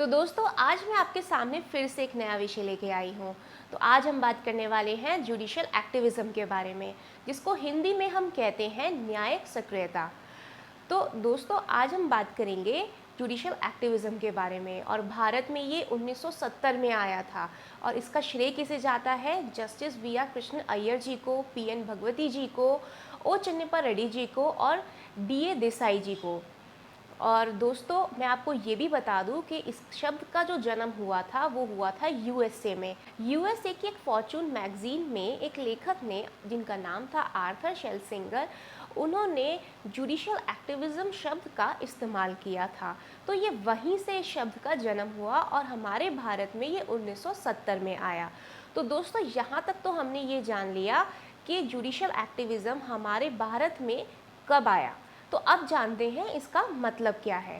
तो दोस्तों आज मैं आपके सामने फिर से एक नया विषय लेके आई हूँ। तो आज हम बात करने वाले हैं जुडिशियल एक्टिविज्म के बारे में, जिसको हिंदी में हम कहते हैं न्यायिक सक्रियता। तो दोस्तों आज हम बात करेंगे जुडिशियल एक्टिविज्म के बारे में, और भारत में ये 1970 में आया था। और इसका श्रेय किसे जाता है? Justice B R Krishna Iyer ji को, पी एन भगवती जी को, ओ चन्नप्पा रेड्डी जी को और डी ए देसाई जी को। और दोस्तों मैं आपको ये भी बता दूं कि इस शब्द का जो जन्म हुआ था वो हुआ था यूएसए में। यूएसए की एक फॉर्च्यून मैगजीन में एक लेखक ने, जिनका नाम था आर्थर शेल्सिंगर, उन्होंने जुडिशियल एक्टिविज्म शब्द का इस्तेमाल किया था। तो ये वहीं से इस शब्द का जन्म हुआ और हमारे भारत में ये 1970 में आया। तो दोस्तों यहाँ तक तो हमने ये जान लिया कि जुडिशियल एक्टिविज्म हमारे भारत में कब आया। तो अब जानते हैं इसका मतलब क्या है।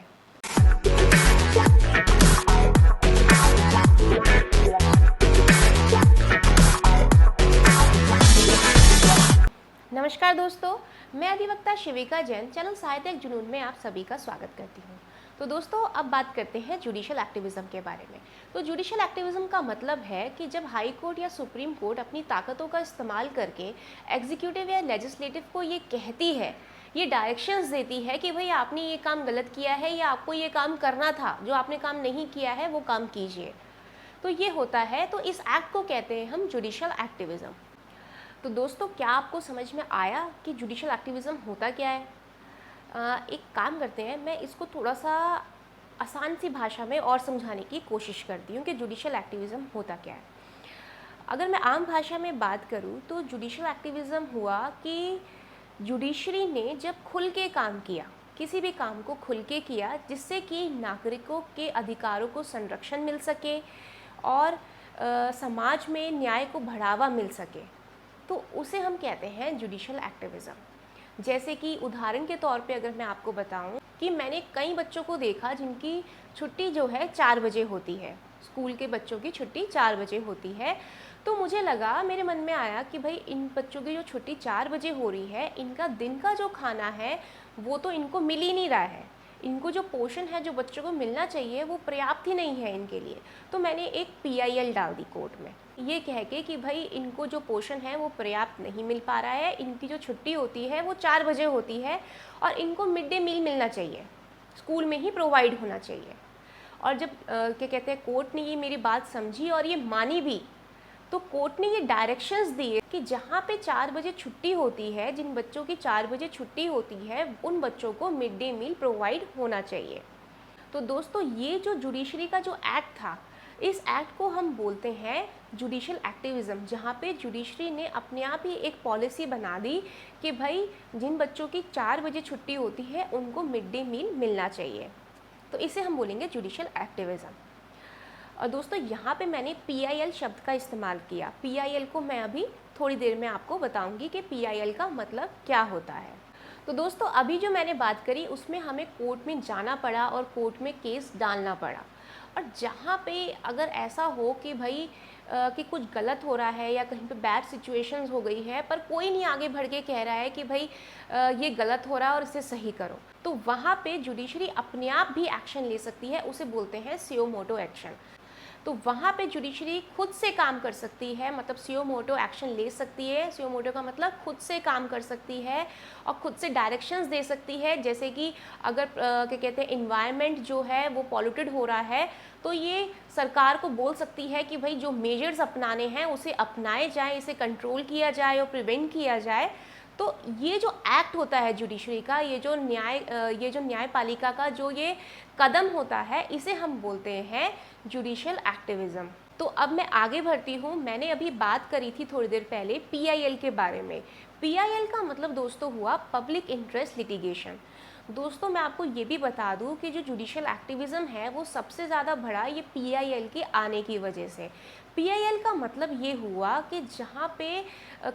नमस्कार दोस्तों, मैं अधिवक्ता शिविका जैन चैनल साहित्यिक जुनून में आप सभी का स्वागत करती हूँ। तो दोस्तों अब बात करते हैं जुडिशियल एक्टिविज्म के बारे में। तो जुडिशियल एक्टिविज्म का मतलब है कि जब हाई कोर्ट या सुप्रीम कोर्ट अपनी ताकतों का इस्तेमाल करके एग्जीक्यूटिव या लेजिस्लेटिव को ये कहती है, ये डायरेक्शंस देती है कि भाई आपने ये काम गलत किया है या आपको ये काम करना था, जो आपने काम नहीं किया है वो काम कीजिए, तो ये होता है। तो इस एक्ट को कहते हैं हम जुडिशियल एक्टिविज्म। तो दोस्तों क्या आपको समझ में आया कि जुडिशियल एक्टिविज्म होता क्या है? एक काम करते हैं, मैं इसको थोड़ा सा आसान सी भाषा में और समझाने की कोशिश करती हूँ कि जुडिशियल एक्टिविज्म होता क्या है। अगर मैं आम भाषा में बात करूँ तो जुडिशियल एक्टिविज्म हुआ कि जुडिशरी ने जब खुल के काम किया, किसी भी काम को खुल के किया, जिससे कि नागरिकों के अधिकारों को संरक्षण मिल सके और समाज में न्याय को बढ़ावा मिल सके, तो उसे हम कहते हैं जुडिशियल एक्टिविज्म। जैसे कि उदाहरण के तौर पे अगर मैं आपको बताऊं कि मैंने कई बच्चों को देखा जिनकी छुट्टी जो है 4 बजे होती है, स्कूल के बच्चों की छुट्टी 4 बजे होती है। तो मुझे लगा, मेरे मन में आया कि भाई इन बच्चों की जो छुट्टी 4 बजे हो रही है, इनका दिन का जो खाना है वो तो इनको मिल ही नहीं रहा है, इनको जो पोषण है जो बच्चों को मिलना चाहिए वो पर्याप्त ही नहीं है इनके लिए। तो मैंने एक PIL डाल दी कोर्ट में, ये कह के कि भाई इनको जो पोषण है वो पर्याप्त नहीं मिल पा रहा है, इनकी जो छुट्टी होती है वो 4 बजे होती है और इनको मिड डे मील मिलना चाहिए, स्कूल में ही प्रोवाइड होना चाहिए। और जब क्या कहते हैं, कोर्ट ने ये मेरी बात समझी और ये मानी भी, तो कोर्ट ने ये डायरेक्शंस दिए कि जहाँ पे 4 बजे छुट्टी होती है, जिन बच्चों की 4 बजे छुट्टी होती है, उन बच्चों को मिड डे मील प्रोवाइड होना चाहिए। तो दोस्तों ये जो जुडिशरी का जो एक्ट था, इस एक्ट को हम बोलते हैं जुडिशियल एक्टिविज्म, जहाँ पे जुडिशरी ने अपने आप ही एक पॉलिसी बना दी कि भाई जिन बच्चों की 4 बजे छुट्टी होती है उनको मिड डे मील मिलना चाहिए। तो इसे हम बोलेंगे जुडिशियल एक्टिविज्म। और दोस्तों यहाँ पे मैंने PIL शब्द का इस्तेमाल किया। PIL को मैं अभी थोड़ी देर में आपको बताऊंगी कि PIL का मतलब क्या होता है। तो दोस्तों अभी जो मैंने बात करी उसमें हमें कोर्ट में जाना पड़ा और कोर्ट में केस डालना पड़ा। और जहाँ पे अगर ऐसा हो कि भाई कि कुछ गलत हो रहा है या कहीं पे बैड सिचुएशंस हो गई है, पर कोई नहीं आगे बढ़ के कह रहा है कि भाई ये गलत हो रहा है और इसे सही करो, तो वहाँ पे जुडिशरी अपने आप भी एक्शन ले सकती है। उसे बोलते हैं सियो मोटो एक्शन। तो वहाँ पे जुडिशरी खुद से काम कर सकती है, मतलब सियो मोटो एक्शन ले सकती है। सियो मोटो का मतलब खुद से काम कर सकती है और खुद से डायरेक्शंस दे सकती है। जैसे कि अगर क्या कहते हैं इन्वायरमेंट जो है वो पॉल्यूटेड हो रहा है, तो ये सरकार को बोल सकती है कि भाई जो मेजर्स अपनाने हैं उसे अपनाए जाए, इसे कंट्रोल किया जाए और प्रिवेंट किया जाए। तो ये जो एक्ट होता है जुडिशरी का, ये जो न्यायपालिका का जो ये कदम होता है, इसे हम बोलते हैं जुडिशियल एक्टिविज्म। तो अब मैं आगे बढ़ती हूँ। मैंने अभी बात करी थी थोड़ी देर पहले PIL के बारे में। PIL का मतलब दोस्तों हुआ पब्लिक इंटरेस्ट लिटिगेशन। दोस्तों मैं आपको ये भी बता दूं कि जो जुडिशियल एक्टिविज्म है वो सबसे ज़्यादा बढ़ा ये PIL के आने की वजह से। PIL का मतलब ये हुआ कि जहाँ पे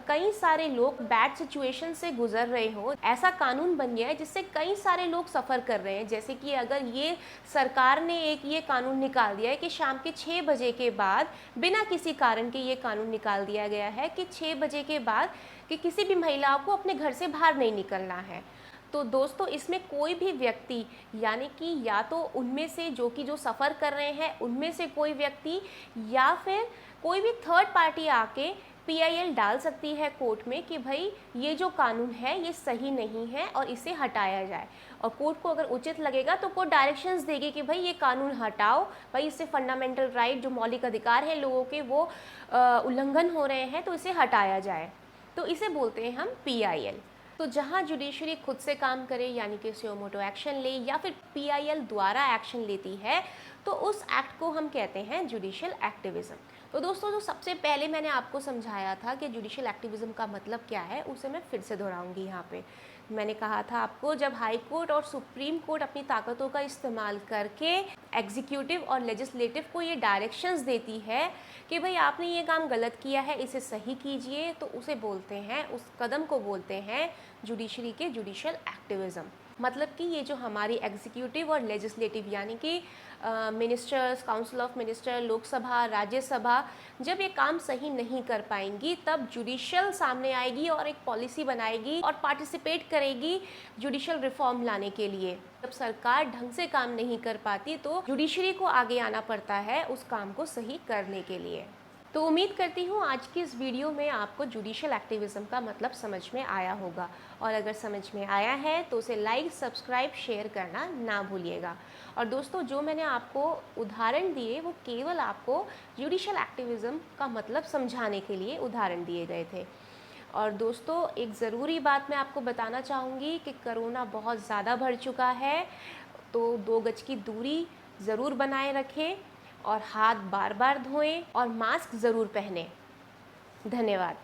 कई सारे लोग बैड सिचुएशन से गुजर रहे हो, ऐसा कानून बन गया है जिससे कई सारे लोग सफ़र कर रहे हैं। जैसे कि अगर ये सरकार ने एक ये कानून निकाल दिया है कि शाम के 6 बजे के बाद, बिना किसी कारण के ये कानून निकाल दिया गया है कि 6 बजे के बाद कि किसी भी महिला को अपने घर से बाहर नहीं निकलना है। तो दोस्तों इसमें कोई भी व्यक्ति, यानी कि या तो उनमें से जो सफ़र कर रहे हैं उनमें से कोई व्यक्ति, या फिर कोई भी थर्ड पार्टी आके पीआईएल डाल सकती है कोर्ट में कि भाई ये जो कानून है ये सही नहीं है और इसे हटाया जाए। और कोर्ट को अगर उचित लगेगा तो कोर्ट डायरेक्शंस देगी कि भाई ये कानून हटाओ, भाई इससे फंडामेंटल राइट जो मौलिक अधिकार है लोगों के वो उल्लंघन हो रहे हैं, तो इसे हटाया जाए। तो इसे बोलते हैं हम पीआईएल। तो जहां जुडिशरी खुद से काम करे, यानी कि सुयो मोटो एक्शन ले, या फिर पीआईएल द्वारा एक्शन लेती है, तो उस एक्ट को हम कहते हैं जुडिशियल एक्टिविज्म। तो दोस्तों जो सबसे पहले मैंने आपको समझाया था कि जुडिशियल एक्टिविज्म का मतलब क्या है, उसे मैं फिर से दोहराऊंगी यहाँ पे। मैंने कहा था आपको, जब हाई कोर्ट और सुप्रीम कोर्ट अपनी ताकतों का इस्तेमाल करके एग्जीक्यूटिव और लेजिस्लेटिव को ये डायरेक्शंस देती है कि भाई आपने ये काम गलत किया है, इसे सही कीजिए, तो उसे बोलते हैं, उस कदम को बोलते हैं जुडिशरी के जुडिशियल एक्टिविज्म। मतलब कि ये जो हमारी एग्जीक्यूटिव और लेजिस्लेटिव, यानी कि ministers, council of minister, Lok Sabha, Rajya Sabha, जब ये काम सही नहीं कर पाएंगी तब जुडिशियल सामने आएगी और एक पॉलिसी बनाएगी और पार्टिसिपेट करेगी जुडिशियल रिफॉर्म लाने के लिए। जब सरकार ढंग से काम नहीं कर पाती तो जुडिशरी को आगे आना पड़ता है उस काम को सही करने के लिए। तो उम्मीद करती हूँ आज की इस वीडियो में आपको जुडिशियल एक्टिविज्म का मतलब समझ में आया होगा, और अगर समझ में आया है तो उसे लाइक, सब्सक्राइब, शेयर करना ना भूलिएगा। और दोस्तों जो मैंने आपको उदाहरण दिए वो केवल आपको जुडिशियल एक्टिविज्म का मतलब समझाने के लिए उदाहरण दिए गए थे। और दोस्तों एक ज़रूरी बात मैं आपको बताना चाहूँगी कि कोरोना बहुत ज़्यादा बढ़ चुका है, तो 2 गज की दूरी ज़रूर बनाए रखें और हाथ बार बार धोएं और मास्क ज़रूर पहनें। धन्यवाद।